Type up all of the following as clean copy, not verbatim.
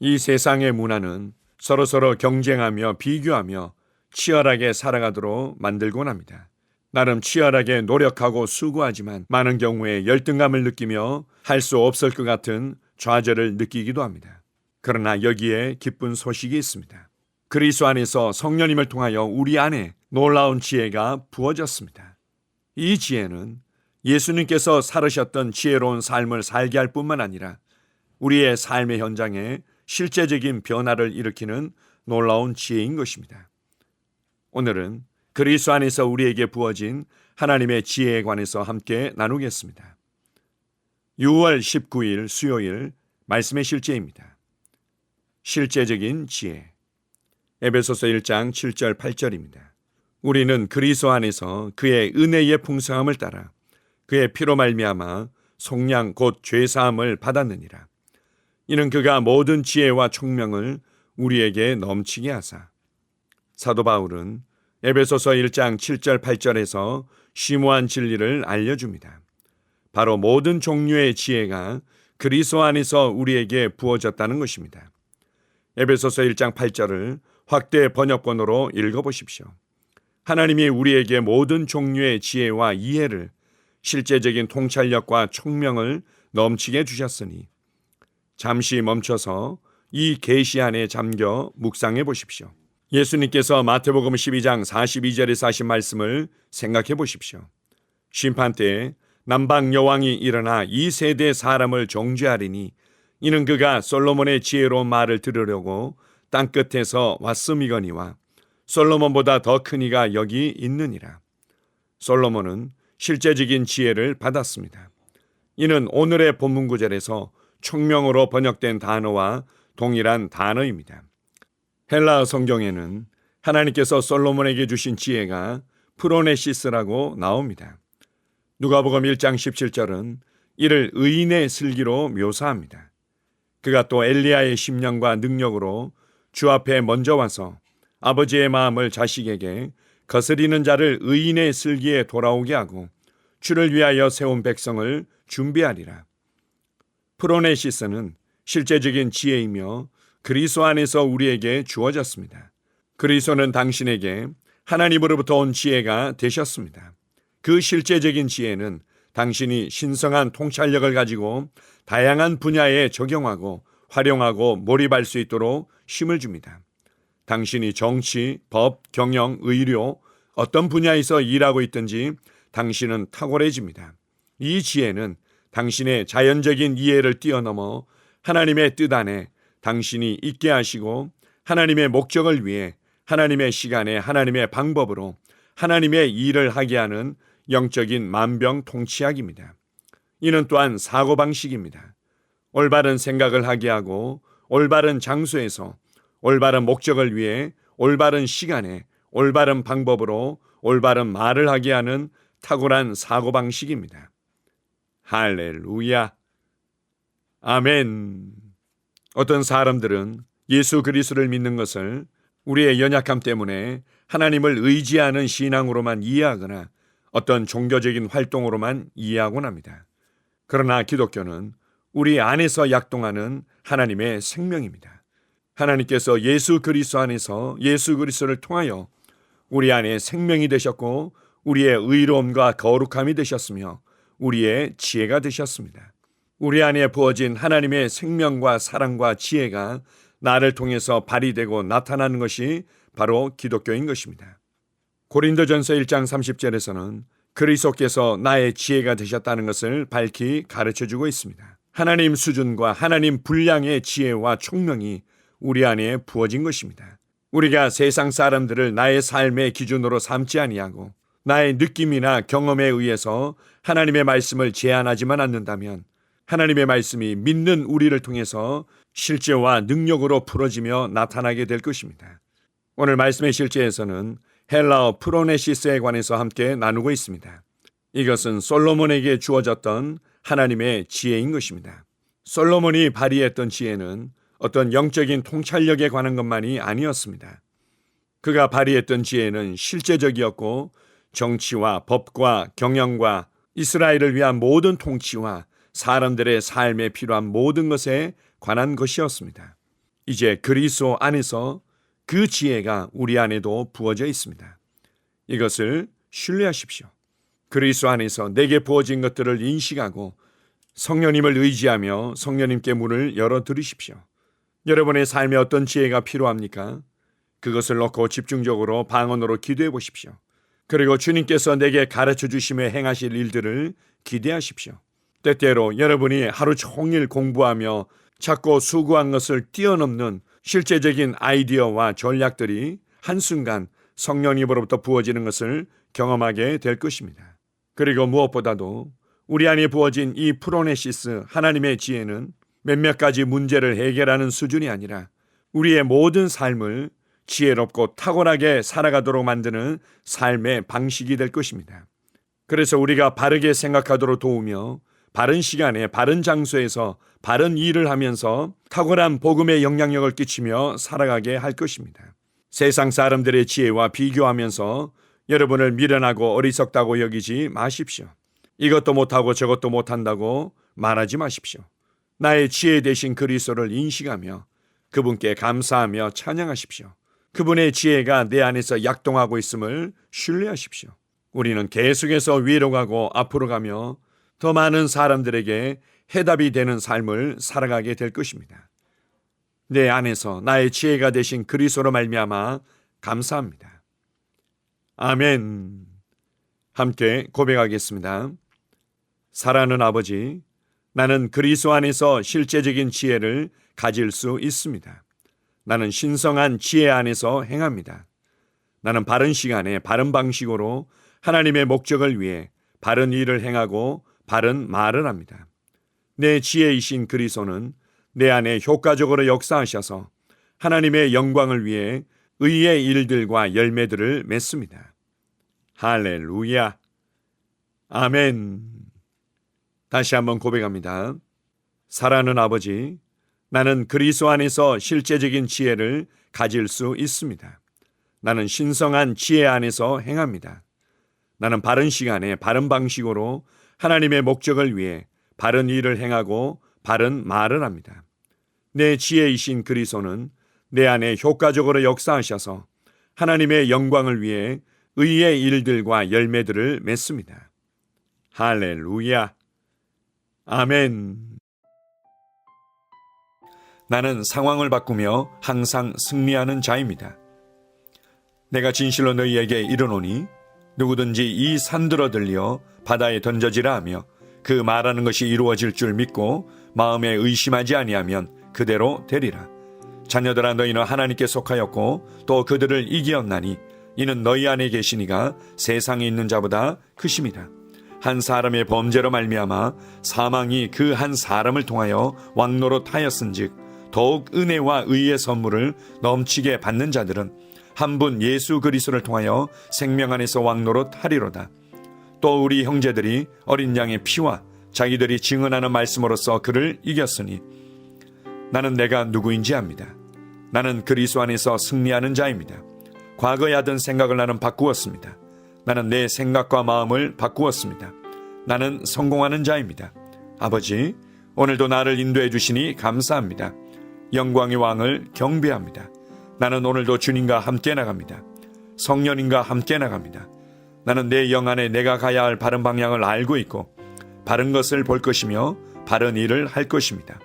이 세상의 문화는 서로서로 경쟁하며 비교하며 치열하게 살아가도록 만들곤 합니다. 나름 치열하게 노력하고 수고하지만 많은 경우에 열등감을 느끼며 할 수 없을 것 같은 좌절을 느끼기도 합니다. 그러나 여기에 기쁜 소식이 있습니다. 그리스도 안에서 성령님을 통하여 우리 안에 놀라운 지혜가 부어졌습니다. 이 지혜는 예수님께서 살으셨던 지혜로운 삶을 살게 할 뿐만 아니라 우리의 삶의 현장에 실제적인 변화를 일으키는 놀라운 지혜인 것입니다. 오늘은 그리스도 안에서 우리에게 부어진 하나님의 지혜에 관해서 함께 나누겠습니다. 6월 19일 수요일 말씀의 실제입니다. 실제적인 지혜. 에베소서 1장 7절 8절입니다. 우리는 그리스도 안에서 그의 은혜의 풍성함을 따라 그의 피로 말미암아 속량 곧 죄사함을 받았느니라. 이는 그가 모든 지혜와 총명을 우리에게 넘치게 하사. 사도 바울은 에베소서 1장 7절 8절에서 심오한 진리를 알려줍니다. 바로 모든 종류의 지혜가 그리스도 안에서 우리에게 부어졌다는 것입니다. 에베소서 1장 8절을 확대 번역본으로 읽어보십시오. 하나님이 우리에게 모든 종류의 지혜와 이해를, 실제적인 통찰력과 총명을 넘치게 주셨으니 잠시 멈춰서 이 계시 안에 잠겨 묵상해 보십시오. 예수님께서 마태복음 12장 42절에서 하신 말씀을 생각해 보십시오. 심판 때에 남방 여왕이 일어나 이 세대 사람을 정죄하리니 이는 그가 솔로몬의 지혜로운 말을 들으려고 땅끝에서 왔음이거니와 솔로몬보다 더 큰 이가 여기 있느니라. 솔로몬은 실제적인 지혜를 받았습니다. 이는 오늘의 본문 구절에서 총명으로 번역된 단어와 동일한 단어입니다. 헬라어 성경에는 하나님께서 솔로몬에게 주신 지혜가 프로네시스라고 나옵니다. 누가복음 1장 17절은 이를 의인의 슬기로 묘사합니다. 그가 또 엘리야의 심령과 능력으로 주 앞에 먼저 와서 아버지의 마음을 자식에게 거스리는 자를 의인의 슬기에 돌아오게 하고 주를 위하여 세운 백성을 준비하리라. 프로네시스는 실제적인 지혜이며 그리스도 안에서 우리에게 주어졌습니다. 그리스도는 당신에게 하나님으로부터 온 지혜가 되셨습니다. 그 실제적인 지혜는 당신이 신성한 통찰력을 가지고 다양한 분야에 적용하고 활용하고 몰입할 수 있도록 힘을 줍니다. 당신이 정치, 법, 경영, 의료 어떤 분야에서 일하고 있든지 당신은 탁월해집니다. 이 지혜는 당신의 자연적인 이해를 뛰어넘어 하나님의 뜻 안에 당신이 있게 하시고 하나님의 목적을 위해 하나님의 시간에 하나님의 방법으로 하나님의 일을 하게 하는 영적인 만병통치약입니다. 이는 또한 사고방식입니다. 올바른 생각을 하게 하고 올바른 장소에서 올바른 목적을 위해 올바른 시간에 올바른 방법으로 올바른 말을 하게 하는 탁월한 사고방식입니다. 할렐루야. 아멘. 어떤 사람들은 예수 그리스도를 믿는 것을 우리의 연약함 때문에 하나님을 의지하는 신앙으로만 이해하거나 어떤 종교적인 활동으로만 이해하곤 합니다. 그러나 기독교는 우리 안에서 약동하는 하나님의 생명입니다. 하나님께서 예수 그리스도 안에서 예수 그리스도를 통하여 우리 안에 생명이 되셨고 우리의 의로움과 거룩함이 되셨으며 우리의 지혜가 되셨습니다. 우리 안에 부어진 하나님의 생명과 사랑과 지혜가 나를 통해서 발휘되고 나타나는 것이 바로 기독교인 것입니다. 고린도전서 1장 30절에서는 그리스도께서 나의 지혜가 되셨다는 것을 밝히 가르쳐주고 있습니다. 하나님 수준과 하나님 분량의 지혜와 총명이 우리 안에 부어진 것입니다. 우리가 세상 사람들을 나의 삶의 기준으로 삼지 아니하고 나의 느낌이나 경험에 의해서 하나님의 말씀을 제한하지만 않는다면 하나님의 말씀이 믿는 우리를 통해서 실제와 능력으로 풀어지며 나타나게 될 것입니다. 오늘 말씀의 실제에서는 헬라어 프로네시스에 관해서 함께 나누고 있습니다. 이것은 솔로몬에게 주어졌던 하나님의 지혜인 것입니다. 솔로몬이 발휘했던 지혜는 어떤 영적인 통찰력에 관한 것만이 아니었습니다. 그가 발휘했던 지혜는 실제적이었고 정치와 법과 경영과 이스라엘을 위한 모든 통치와 사람들의 삶에 필요한 모든 것에 관한 것이었습니다. 이제 그리스도 안에서 그 지혜가 우리 안에도 부어져 있습니다. 이것을 신뢰하십시오. 그리스도 안에서 내게 부어진 것들을 인식하고 성령님을 의지하며 성령님께 문을 열어드리십시오. 여러분의 삶에 어떤 지혜가 필요합니까? 그것을 놓고 집중적으로 방언으로 기도해 보십시오. 그리고 주님께서 내게 가르쳐 주시며 행하실 일들을 기대하십시오. 때때로 여러분이 하루 종일 공부하며 찾고 수고한 것을 뛰어넘는 실제적인 아이디어와 전략들이 한순간 성령님으로부터 부어지는 것을 경험하게 될 것입니다. 그리고 무엇보다도 우리 안에 부어진 이 프로네시스 하나님의 지혜는 몇몇 가지 문제를 해결하는 수준이 아니라 우리의 모든 삶을 지혜롭고 탁월하게 살아가도록 만드는 삶의 방식이 될 것입니다. 그래서 우리가 바르게 생각하도록 도우며 바른 시간에 바른 장소에서 바른 일을 하면서 탁월한 복음의 영향력을 끼치며 살아가게 할 것입니다. 세상 사람들의 지혜와 비교하면서 여러분을 미련하고 어리석다고 여기지 마십시오. 이것도 못하고 저것도 못한다고 말하지 마십시오. 나의 지혜 되신 그리스도를 인식하며 그분께 감사하며 찬양하십시오. 그분의 지혜가 내 안에서 약동하고 있음을 신뢰하십시오. 우리는 계속해서 위로 가고 앞으로 가며 더 많은 사람들에게 해답이 되는 삶을 살아가게 될 것입니다. 내 안에서 나의 지혜가 되신 그리스도로 말미암아 감사합니다. 아멘. 함께 고백하겠습니다. 사랑하는 아버지, 나는 그리스도 안에서 실제적인 지혜를 가질 수 있습니다. 나는 신성한 지혜 안에서 행합니다. 나는 바른 시간에 바른 방식으로 하나님의 목적을 위해 바른 일을 행하고 바른 말을 합니다. 내 지혜이신 그리스도는 내 안에 효과적으로 역사하셔서 하나님의 영광을 위해 의의 일들과 열매들을 맺습니다. 할렐루야. 아멘. 다시 한번 고백합니다. 사랑하는 아버지, 나는 그리스도 안에서 실제적인 지혜를 가질 수 있습니다. 나는 신성한 지혜 안에서 행합니다. 나는 바른 시간에 바른 방식으로 하나님의 목적을 위해 바른 일을 행하고 바른 말을 합니다. 내 지혜이신 그리스도는 내 안에 효과적으로 역사하셔서 하나님의 영광을 위해 의의 일들과 열매들을 맺습니다. 할렐루야. 아멘. 나는 상황을 바꾸며 항상 승리하는 자입니다. 내가 진실로 너희에게 이르노니 누구든지 이 산들어 들려 바다에 던져지라 하며 그 말하는 것이 이루어질 줄 믿고 마음에 의심하지 아니하면 그대로 되리라. 자녀들아, 너희는 하나님께 속하였고 또 그들을 이기었나니 이는 너희 안에 계시니가 세상에 있는 자보다 크심이라. 한 사람의 범죄로 말미암아 사망이 그 한 사람을 통하여 왕노릇하였은즉 더욱 은혜와 의의 선물을 넘치게 받는 자들은 한 분 예수 그리스도를 통하여 생명 안에서 왕노릇하리로다. 또 우리 형제들이 어린 양의 피와 자기들이 증언하는 말씀으로써 그를 이겼으니 나는 내가 누구인지 압니다. 나는 그리스도 안에서 승리하는 자입니다. 과거에 하던 생각을 나는 바꾸었습니다. 나는 내 생각과 마음을 바꾸었습니다. 나는 성공하는 자입니다. 아버지, 오늘도 나를 인도해 주시니 감사합니다. 영광의 왕을 경배합니다. 나는 오늘도 주님과 함께 나갑니다. 성령님과 함께 나갑니다. 나는 내 영 안에 내가 가야 할 바른 방향을 알고 있고 바른 것을 볼 것이며 바른 일을 할 것입니다.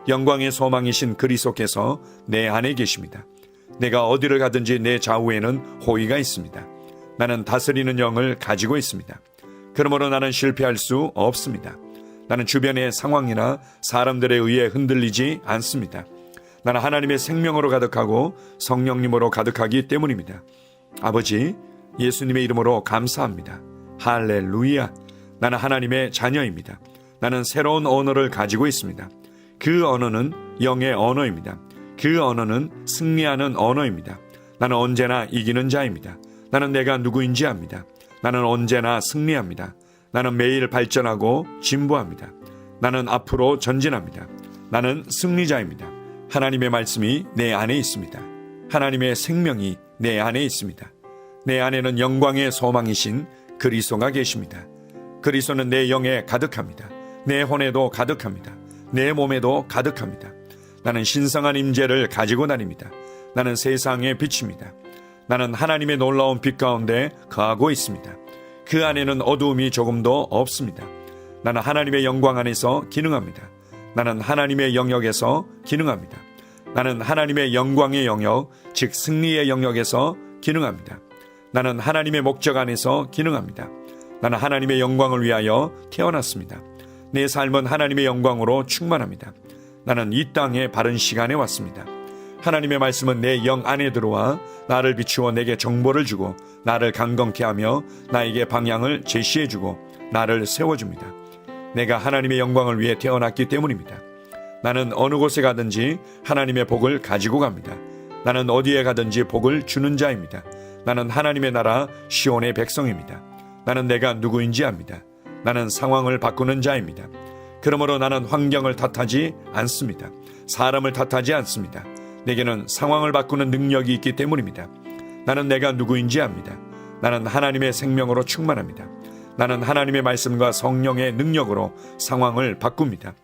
영광의 소망이신 그리스도께서 내 안에 계십니다. 내가 어디를 가든지 내 좌우에는 호의가 있습니다. 나는 다스리는 영을 가지고 있습니다. 그러므로 나는 실패할 수 없습니다. 나는 주변의 상황이나 사람들에 의해 흔들리지 않습니다. 나는 하나님의 생명으로 가득하고 성령님으로 가득하기 때문입니다. 아버지, 예수님의 이름으로 감사합니다. 할렐루야. 나는 하나님의 자녀입니다. 나는 새로운 언어를 가지고 있습니다. 그 언어는 영의 언어입니다. 그 언어는 승리하는 언어입니다. 나는 언제나 이기는 자입니다. 나는 내가 누구인지 압니다. 나는 언제나 승리합니다. 나는 매일 발전하고 진보합니다. 나는 앞으로 전진합니다. 나는 승리자입니다. 하나님의 말씀이 내 안에 있습니다. 하나님의 생명이 내 안에 있습니다. 내 안에는 영광의 소망이신 그리스도가 계십니다. 그리스도는 내 영에 가득합니다. 내 혼에도 가득합니다. 내 몸에도 가득합니다. 나는 신성한 임재를 가지고 다닙니다. 나는 세상의 빛입니다. 나는 하나님의 놀라운 빛 가운데 거하고 있습니다. 그 안에는 어두움이 조금도 없습니다. 나는 하나님의 영광 안에서 기능합니다. 나는 하나님의 영역에서 기능합니다. 나는 하나님의 영광의 영역, 즉 승리의 영역에서 기능합니다. 나는 하나님의 목적 안에서 기능합니다. 나는 하나님의 영광을 위하여 태어났습니다. 내 삶은 하나님의 영광으로 충만합니다. 나는 이 땅에 바른 시간에 왔습니다. 하나님의 말씀은 내 영 안에 들어와 나를 비추어 내게 정보를 주고 나를 강건케 하며 나에게 방향을 제시해주고 나를 세워줍니다. 내가 하나님의 영광을 위해 태어났기 때문입니다. 나는 어느 곳에 가든지 하나님의 복을 가지고 갑니다. 나는 어디에 가든지 복을 주는 자입니다. 나는 하나님의 나라 시온의 백성입니다. 나는 내가 누구인지 압니다. 나는 상황을 바꾸는 자입니다. 그러므로 나는 환경을 탓하지 않습니다. 사람을 탓하지 않습니다. 내게는 상황을 바꾸는 능력이 있기 때문입니다. 나는 내가 누구인지 압니다. 나는 하나님의 생명으로 충만합니다. 나는 하나님의 말씀과 성령의 능력으로 상황을 바꿉니다.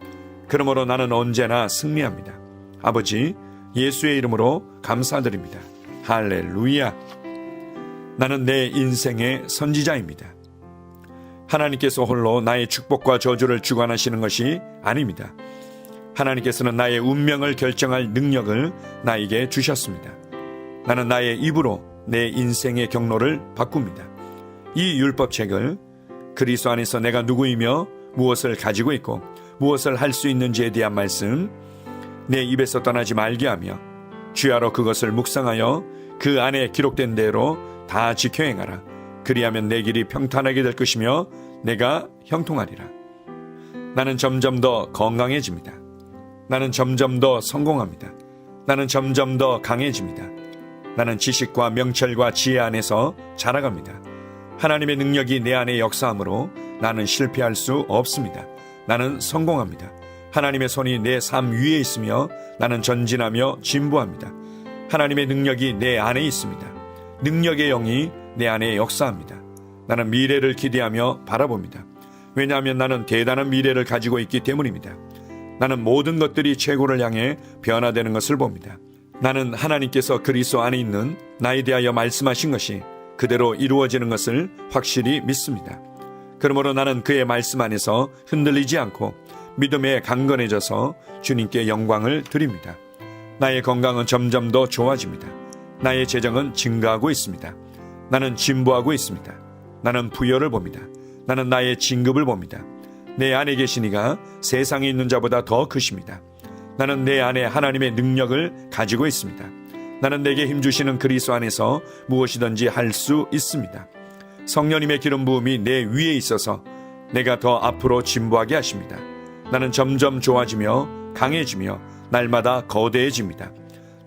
그러므로 나는 언제나 승리합니다. 아버지, 예수의 이름으로 감사드립니다. 할렐루야. 나는 내 인생의 선지자입니다. 하나님께서 홀로 나의 축복과 저주를 주관하시는 것이 아닙니다. 하나님께서는 나의 운명을 결정할 능력을 나에게 주셨습니다. 나는 나의 입으로 내 인생의 경로를 바꿉니다. 이 율법책을 그리스도 안에서 내가 누구이며 무엇을 가지고 있고 무엇을 할 수 있는지에 대한 말씀 내 입에서 떠나지 말게 하며 주야로 그것을 묵상하여 그 안에 기록된 대로 다 지켜 행하라. 그리하면 내 길이 평탄하게 될 것이며 내가 형통하리라. 나는 점점 더 건강해집니다. 나는 점점 더 성공합니다. 나는 점점 더 강해집니다. 나는 지식과 명철과 지혜 안에서 자라갑니다. 하나님의 능력이 내 안에 역사하므로 나는 실패할 수 없습니다. 나는 성공합니다. 하나님의 손이 내 삶 위에 있으며 나는 전진하며 진보합니다. 하나님의 능력이 내 안에 있습니다. 능력의 영이 내 안에 역사합니다. 나는 미래를 기대하며 바라봅니다. 왜냐하면 나는 대단한 미래를 가지고 있기 때문입니다. 나는 모든 것들이 최고를 향해 변화되는 것을 봅니다. 나는 하나님께서 그리스도 안에 있는 나에 대하여 말씀하신 것이 그대로 이루어지는 것을 확실히 믿습니다. 그러므로 나는 그의 말씀 안에서 흔들리지 않고 믿음에 강건해져서 주님께 영광을 드립니다. 나의 건강은 점점 더 좋아집니다. 나의 재정은 증가하고 있습니다. 나는 진보하고 있습니다. 나는 부여를 봅니다. 나는 나의 진급을 봅니다. 내 안에 계신 이가 세상에 있는 자보다 더 크십니다. 나는 내 안에 하나님의 능력을 가지고 있습니다. 나는 내게 힘주시는 그리스도 안에서 무엇이든지 할 수 있습니다. 성령님의 기름 부음이 내 위에 있어서 내가 더 앞으로 진보하게 하십니다. 나는 점점 좋아지며 강해지며 날마다 거대해집니다.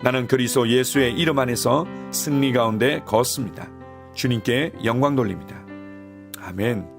나는 그리스도 예수의 이름 안에서 승리 가운데 걷습니다. 주님께 영광 돌립니다. 아멘.